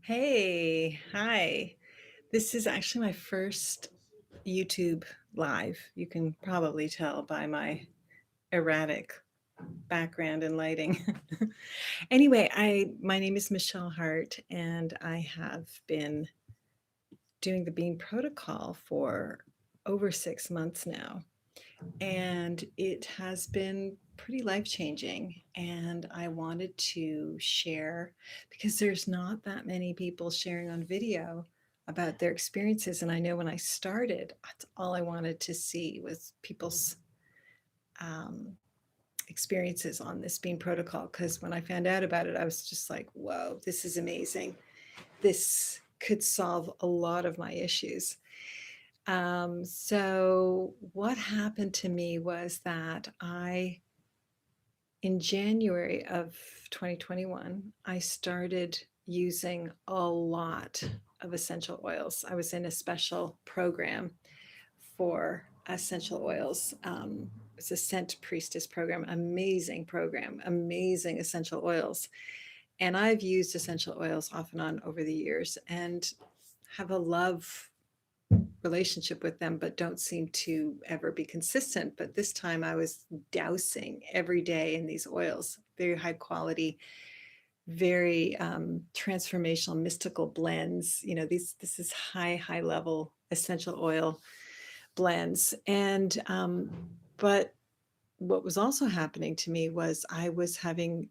Hey, hi. This is actually my first YouTube live. You can probably tell by my erratic background and lighting. Anyway, my name is Michelle Hart, and I have been doing the Bean Protocol for over 6 months now. And it has been pretty life changing. And I wanted to share because there's not that many people sharing on video about their experiences. And I know when I started, that's all I wanted to see was people's um, experiences on this Bean Protocol. Because when I found out about it, I was just like, whoa, this is amazing. This could solve a lot of my issues. So what happened to me was that in January of 2021, I started using a lot of essential oils. I was in a special program for essential oils. It's a scent priestess program, amazing essential oils. And I've used essential oils off and on over the years and have a love relationship with them, but don't seem to ever be consistent. But this time I was dousing every day in these oils, very high quality, very transformational, mystical blends. This is high level essential oil blends. And but what was also happening to me was I was having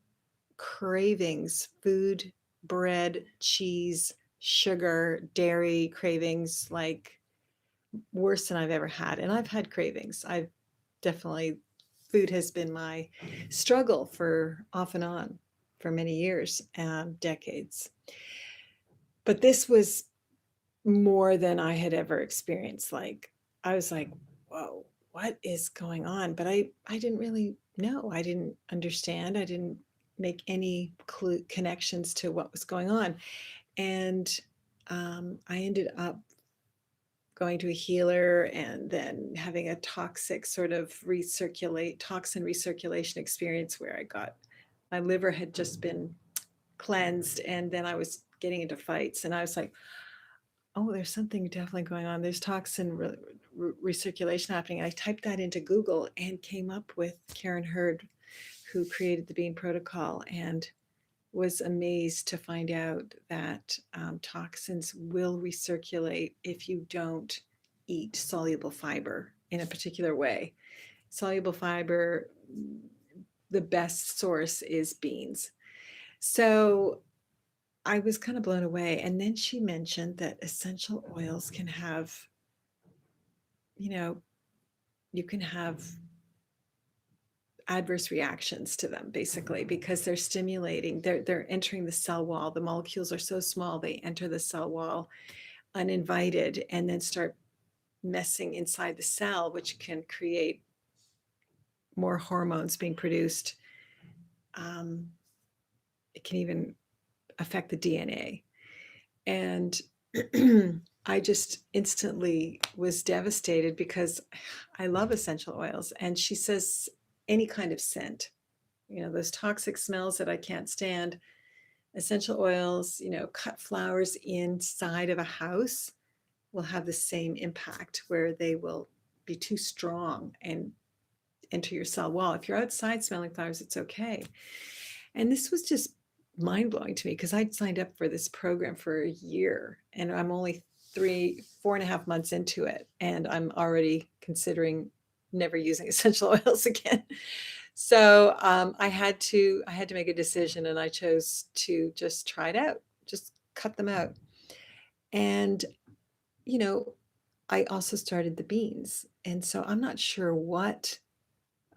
cravings, food, bread, cheese, sugar, dairy cravings, like worse than I've ever had. And I've had cravings. I've definitely, food has been my struggle for off and on for many years and decades. But this was more than I had ever experienced. Like, I was like, whoa, what is going on? But I didn't really know. I didn't understand. I didn't make any connections to what was going on. And I ended up going to a healer and then having a toxic sort of toxin recirculation experience where I got my liver had just been cleansed, and then I was getting into fights, and I was like, oh, there's something definitely going on. There's toxin recirculation happening. I typed that into Google and came up with Karen Hurd, who created the Bean Protocol, and was amazed to find out that toxins will recirculate if you don't eat soluble fiber in a particular way. Soluble fiber, the best source is beans. So I was kind of blown away. And then she mentioned that essential oils can have, you know, you can have adverse reactions to them basically because they're stimulating, they're entering the cell wall. The molecules are so small, they enter the cell wall uninvited and then start messing inside the cell, which can create more hormones being produced. um, it can even affect the DNA. And I just instantly was devastated because I love essential oils. And she says any kind of scent, those toxic smells that I can't stand, essential oils, cut flowers inside of a house will have the same impact where they will be too strong and enter your cell wall. If you're outside smelling flowers, it's okay. And this was just mind blowing to me because I'd signed up for this program for a year and I'm only 4.5 months into it. And I'm already considering never using essential oils again. So I had to make a decision, and I chose to just try it out, just cut them out. And you know, I also started the beans, and so I'm not sure what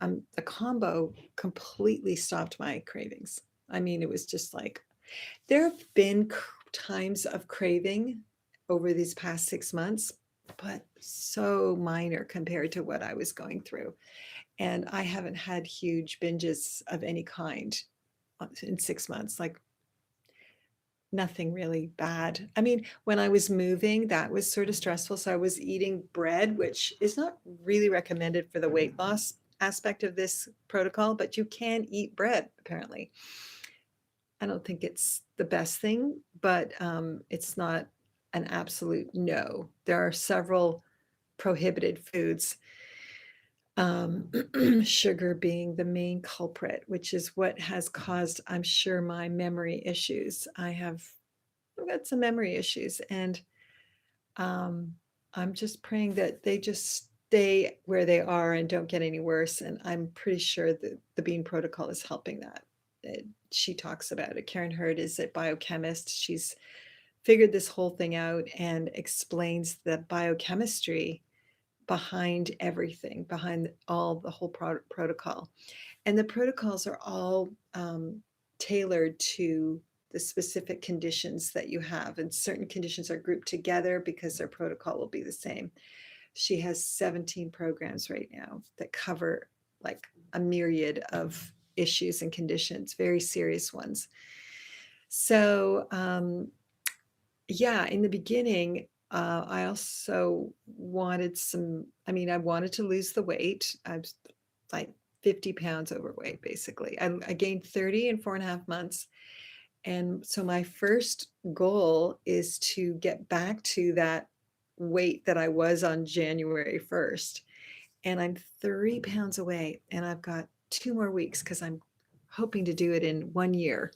the combo completely stopped my cravings. I mean, it was just like there have been times of craving over these past 6 months, but so minor compared to what I was going through. And I haven't had huge binges of any kind in 6 months, like nothing really bad. I mean, when I was moving, that was sort of stressful. So I was eating bread, which is not really recommended for the weight loss aspect of this protocol, but you can eat bread apparently. I don't think it's the best thing, but it's not an absolute no. There are several prohibited foods, um, sugar being the main culprit, which is what has caused, I'm sure, my memory issues. I've got some memory issues, and um, I'm just praying that they just stay where they are and don't get any worse. And I'm pretty sure that the Bean Protocol is helping that. She talks about it. Karen Hurd is a biochemist. She's figured this whole thing out and explains the biochemistry behind everything, behind all the whole protocol. And the protocols are all tailored to the specific conditions that you have. And certain conditions are grouped together because their protocol will be the same. She has 17 programs right now that cover like a myriad of issues and conditions, very serious ones. So, yeah, in the beginning, I also wanted I wanted to lose the weight. I was like 50 pounds overweight, basically. I gained 30 in 4.5 months. And so my first goal is to get back to that weight that I was on January 1st. And I'm 3 pounds away, and I've got 2 more weeks because I'm hoping to do it in 1 year.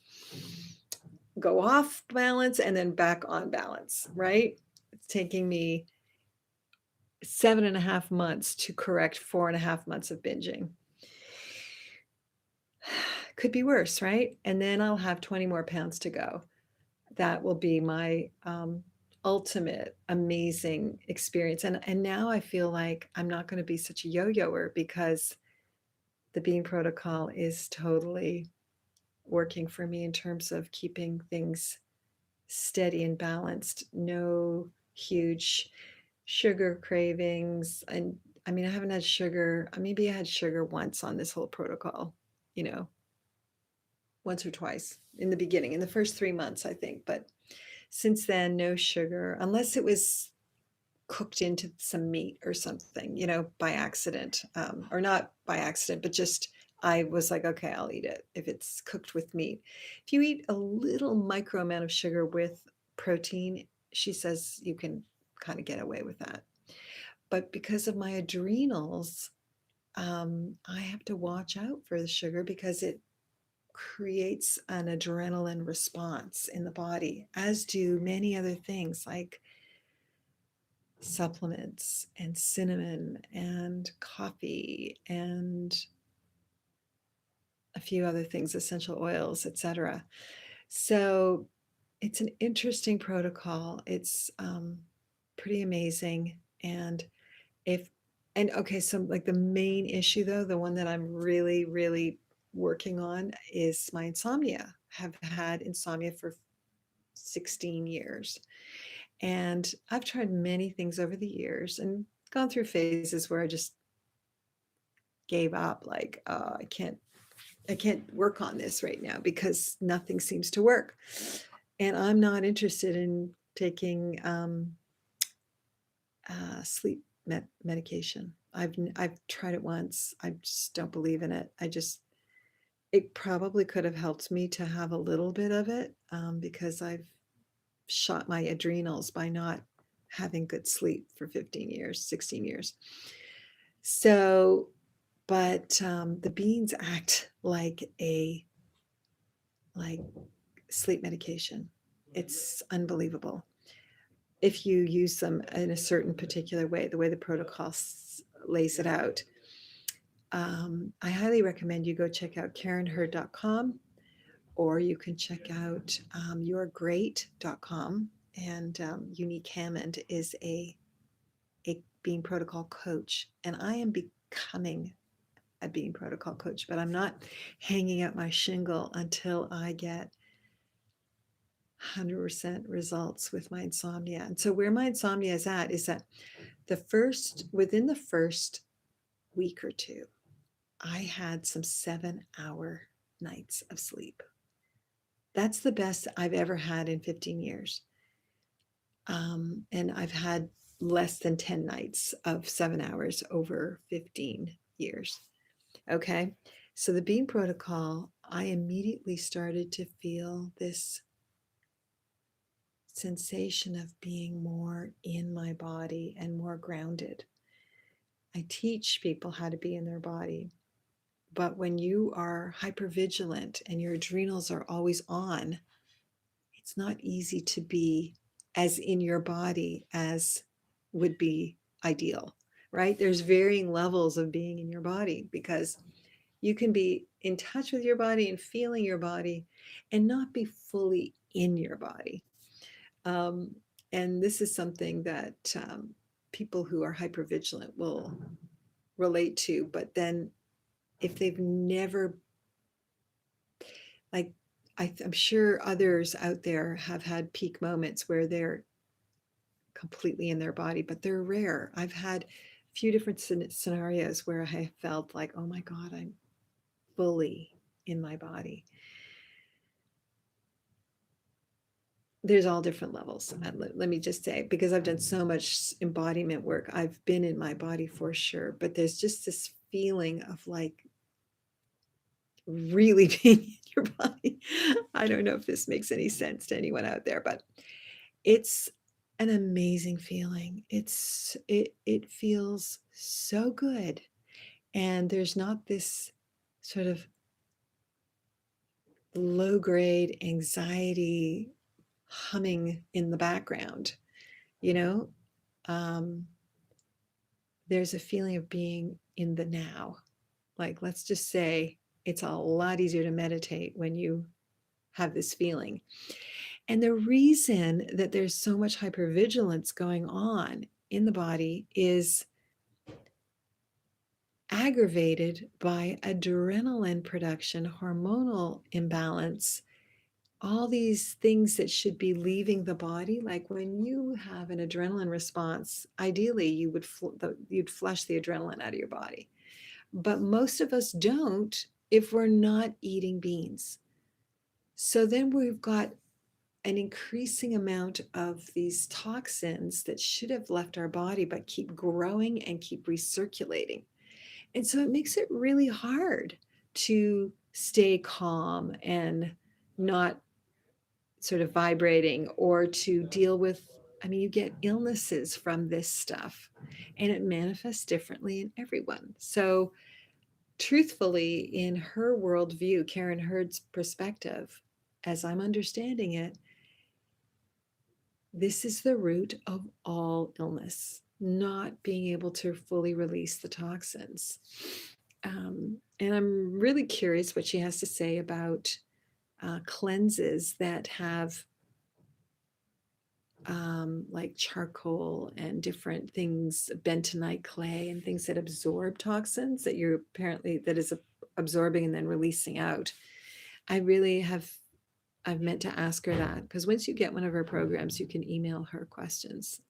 Go off balance and then back on balance, right? It's taking me 7.5 months to correct 4.5 months of binging. Could be worse, right? And then I'll have 20 more pounds to go. That will be my ultimate amazing experience. And now I feel like I'm not going to be such a yo-yoer because the Bean Protocol is totally working for me in terms of keeping things steady and balanced. No huge sugar cravings. And I mean, I haven't had sugar. Maybe I had sugar once on this whole protocol, you know, once or twice in the beginning, in the first 3 months, I think. But since then, no sugar, unless it was cooked into some meat or something, you know, by accident, or not by accident, but just I was like, okay, I'll eat it if it's cooked with meat. If you eat a little micro amount of sugar with protein, she says you can kind of get away with that. But because of my adrenals, I have to watch out for the sugar because it creates an adrenaline response in the body, as do many other things like supplements and cinnamon and coffee and a few other things, essential oils, etc. So it's an interesting protocol. It's pretty amazing. If and okay, so like the main issue though, the one that I'm really, really working on is my insomnia. Have had insomnia for 16 years. And I've tried many things over the years and gone through phases where I just gave up, like, oh, I can't work on this right now because nothing seems to work. And I'm not interested in taking sleep medication. I've tried it once. I just don't believe in it. It probably could have helped me to have a little bit of it, because I've shot my adrenals by not having good sleep for 15 years, 16 years. So, but the beans act like like sleep medication. It's unbelievable if you use them in a certain particular way, the way the protocol lays it out. I highly recommend you go check out karenhurd.com, or you can check out yourgreat.com. And Unique Hammond is a Bean Protocol coach, and I am becoming a Bean Protocol coach, but I'm not hanging up my shingle until I get 100% results with my insomnia. And so where my insomnia is at is that within the first week or two, I had some 7-hour nights of sleep. That's the best I've ever had in 15 years. And I've had less than 10 nights of 7 hours over 15 years. Okay. So the Bean Protocol I immediately started to feel this sensation of being more in my body and more grounded. I teach people how to be in their body, but when you are hypervigilant and your adrenals are always on, it's not easy to be as in your body as would be ideal, right? There's varying levels of being in your body, because you can be in touch with your body and feeling your body and not be fully in your body. Um, and this is something that people who are hypervigilant will relate to. But then if they've never, like, I'm sure others out there have had peak moments where they're completely in their body, but they're rare. I've had a few different scenarios where I felt like, oh my God, I'm fully in my body. There's all different levels. Let me just say, because I've done so much embodiment work, I've been in my body for sure, but there's just this feeling of like really being in your body. I don't know if this makes any sense to anyone out there, but it's an amazing feeling. It feels so good. And there's not this sort of low grade anxiety humming in the background, you know? Um, there's a feeling of being in the now. Like, let's just say it's a lot easier to meditate when you have this feeling. And the reason that there's so much hypervigilance going on in the body is aggravated by adrenaline production, hormonal imbalance, all these things that should be leaving the body. Like when you have an adrenaline response, ideally you'd flush the adrenaline out of your body. But most of us don't if we're not eating beans. So then we've got an increasing amount of these toxins that should have left our body but keep growing and keep recirculating. And so it makes it really hard to stay calm and not sort of vibrating, or to deal with, I mean, you get illnesses from this stuff and it manifests differently in everyone. So truthfully, in her worldview, Karen Hurd's perspective, as I'm understanding it, this is the root of all illness, not being able to fully release the toxins. And I'm really curious what she has to say about cleanses that have like charcoal and different things, bentonite clay and things that absorb toxins that you're apparently, that is absorbing and then releasing out. I've meant to ask her that, because once you get one of her programs, you can email her questions.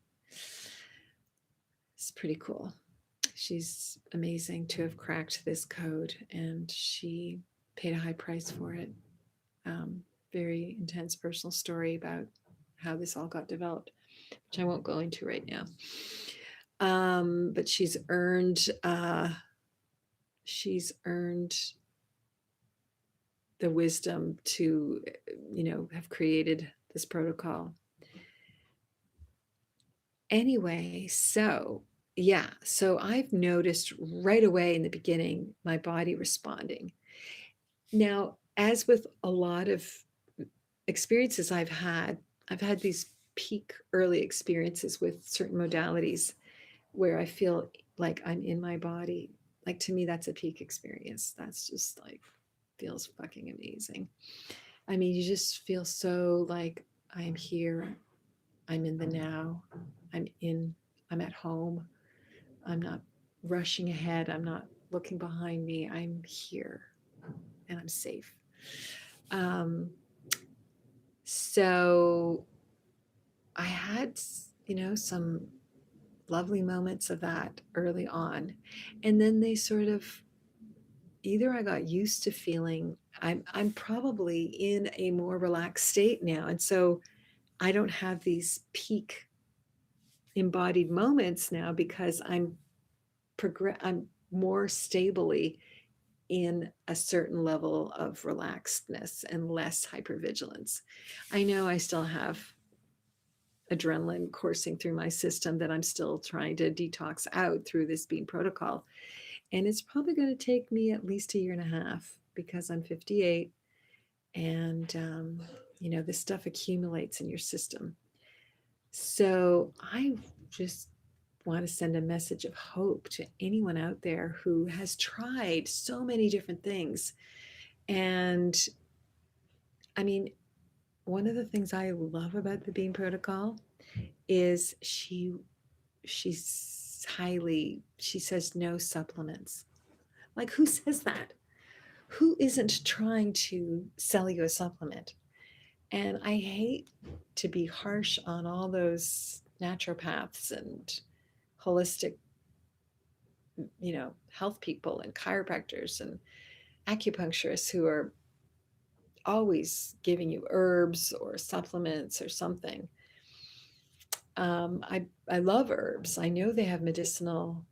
It's pretty cool. She's amazing to have cracked this code, and she paid a high price for it. Very intense personal story about how this all got developed, which I won't go into right now. But she's earned the wisdom to, have created this protocol. Anyway, so yeah, so I've noticed right away in the beginning my body responding. Now, as with a lot of experiences I've had these peak early experiences with certain modalities where I feel like I'm in my body. Like, to me, that's a peak experience. That's just like, feels fucking amazing. I mean, you just feel so like, I'm here, I'm in the now, I'm at home, I'm not rushing ahead, I'm not looking behind me, I'm here and I'm safe. So I had, some lovely moments of that early on. And then they sort of, either I got used to feeling I'm probably in a more relaxed state now. And so I don't have these peak embodied moments now, because I'm more stably in a certain level of relaxedness and less hypervigilance. I know I still have adrenaline coursing through my system that I'm still trying to detox out through this bean protocol. And it's probably going to take me at least a year and a half because I'm 58. And, this stuff accumulates in your system. So I just want to send a message of hope to anyone out there who has tried so many different things. And I mean, one of the things I love about the Bean Protocol is she says no supplements. Like, who says that? Who isn't trying to sell you a supplement? And I hate to be harsh on all those naturopaths and holistic, health people and chiropractors and acupuncturists who are always giving you herbs or supplements or something. I love herbs. I know they have medicinal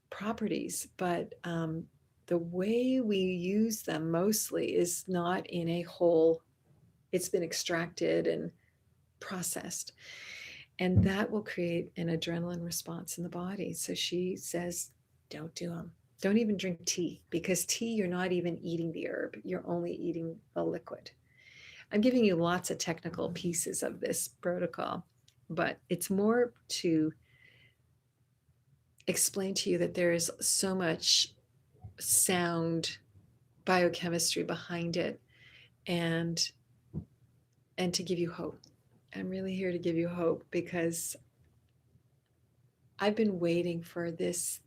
properties, but the way we use them mostly is not in a whole. It's been extracted and processed, and that will create an adrenaline response in the body. So she says, don't do them. Don't even drink tea, because tea, you're not even eating the herb. You're only eating the liquid. I'm giving you lots of technical pieces of this protocol, but it's more to explain to you that there is so much sound biochemistry behind it, and to give you hope. I'm really here to give you hope because I've been waiting for this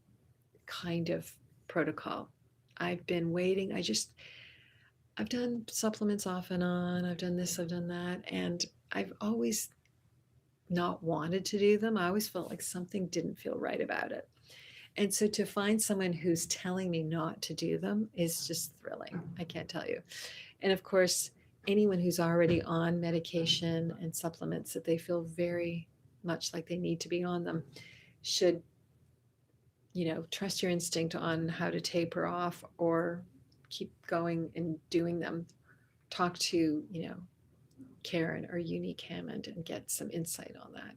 kind of protocol. I've been waiting. I've done supplements off and on. I've done this, I've done that. And I've always not wanted to do them. I always felt like something didn't feel right about it. And so to find someone who's telling me not to do them is just thrilling. I can't tell you. And of course, anyone who's already on medication and supplements that they feel very much like they need to be on them should, trust your instinct on how to taper off or keep going and doing them. Talk to, Karen or Unique Hammond and get some insight on that.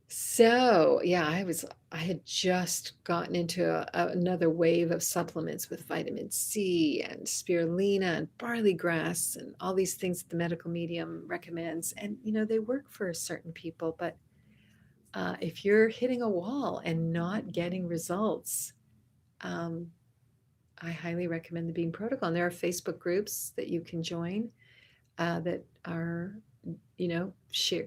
So yeah, I had just gotten into another wave of supplements with vitamin C and spirulina and barley grass and all these things that the medical medium recommends. And, they work for certain people, but if you're hitting a wall and not getting results, I highly recommend the Bean Protocol. And there are Facebook groups that you can join that are,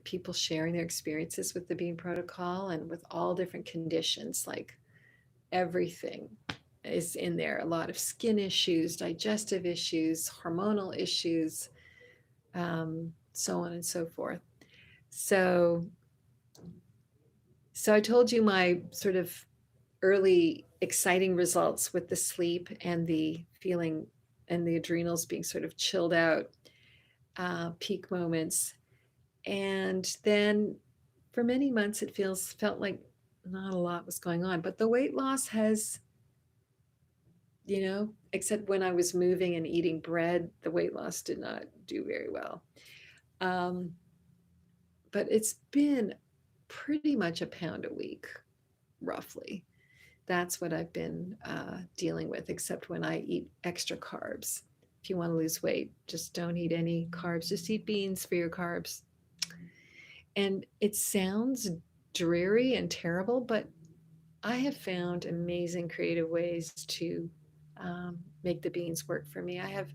people sharing their experiences with the Bean Protocol and with all different conditions, like everything is in there. A lot of skin issues, digestive issues, hormonal issues, so on and so forth. So I told you my sort of early exciting results with the sleep and the feeling and the adrenals being sort of chilled out, peak moments. And then for many months, it felt like not a lot was going on. But the weight loss has, except when I was moving and eating bread, the weight loss did not do very well. But it's been pretty much a pound a week, roughly. That's what I've been dealing with, except when I eat extra carbs. If you want to lose weight, just don't eat any carbs. Just eat beans for your carbs. And it sounds dreary and terrible, but I have found amazing creative ways to make the beans work for me. I have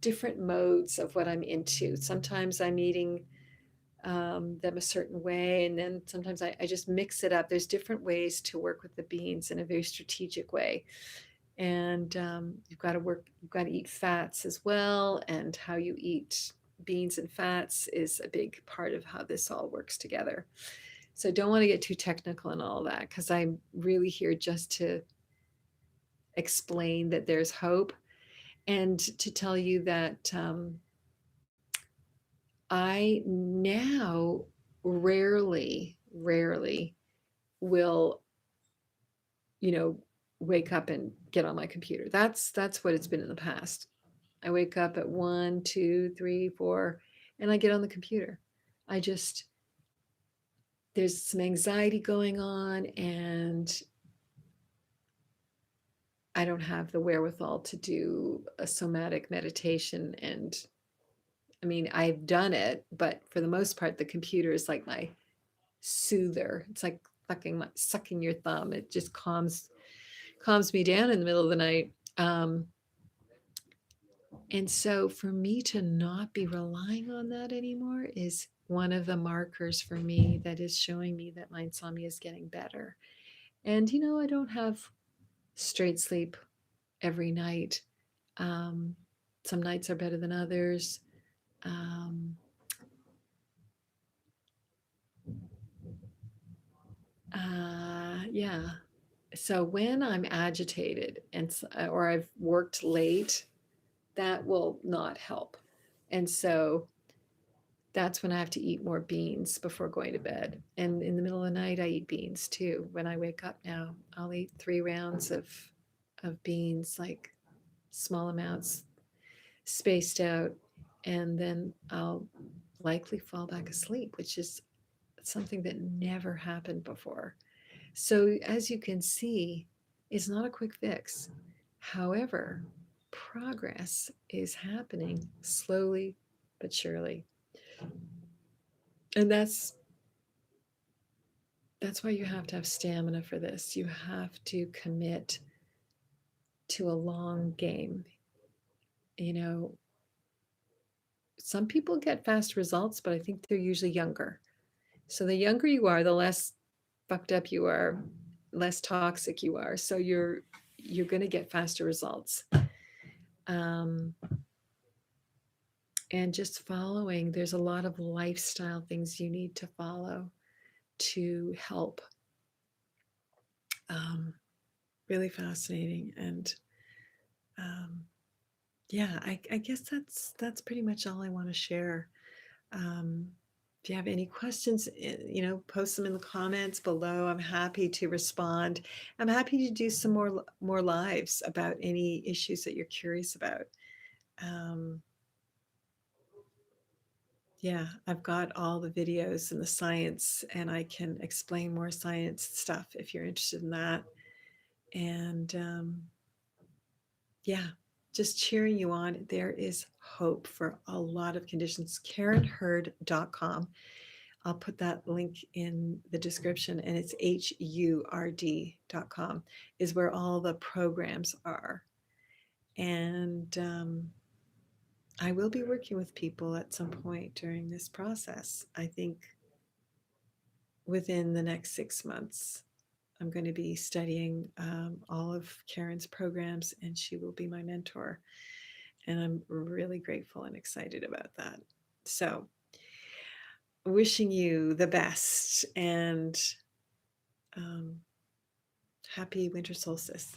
different modes of what I'm into. Sometimes I'm eating them a certain way, and then sometimes I just mix it up. There's different ways to work with the beans in a very strategic way. And you've got to eat fats as well, and how you eat beans and fats is a big part of how this all works together. So don't want to get too technical and all that, because I'm really here just to explain that there's hope and to tell you that I now rarely will, wake up and get on my computer. That's what it's been in the past. I wake up at 1, 2, 3, 4, and I get on the computer. I just there's some anxiety going on, and I don't have the wherewithal to do a somatic meditation. And I mean, I've done it, but for the most part, the computer is like my soother. It's like sucking your thumb. It just calms me down in the middle of the night. And so for me to not be relying on that anymore is one of the markers for me that is showing me that my insomnia is getting better. And, I don't have straight sleep every night. Um, some nights are better than others. Um, yeah. So when I'm agitated or I've worked late, that will not help. And so that's when I have to eat more beans before going to bed. And in the middle of the night, I eat beans too. When I wake up now, I'll eat 3 rounds of beans, like small amounts, spaced out, and then I'll likely fall back asleep, which is something that never happened before. So as you can see, it's not a quick fix. However, progress is happening slowly but surely. And that's why you have to have stamina for this. You have to commit to a long game. Some people get fast results, but I think they're usually younger. So the younger you are, the less fucked up you are, less toxic you are. So you're going to get faster results. Um, and just following, there's a lot of lifestyle things you need to follow to help. Really fascinating. And yeah, I guess that's pretty much all I want to share. If you have any questions, post them in the comments below. I'm happy to respond. I'm happy to do some more lives about any issues that you're curious about. Yeah, I've got all the videos and the science, and I can explain more science stuff if you're interested in that. And yeah, just cheering you on. There is hope for a lot of conditions. KarenHurd.com. I'll put that link in the description, and it's HURD.com is where all the programs are. And I will be working with people at some point during this process. I think within the next 6 months, I'm going to be studying all of Karen's programs, and she will be my mentor. And I'm really grateful and excited about that. So, wishing you the best, and happy winter solstice.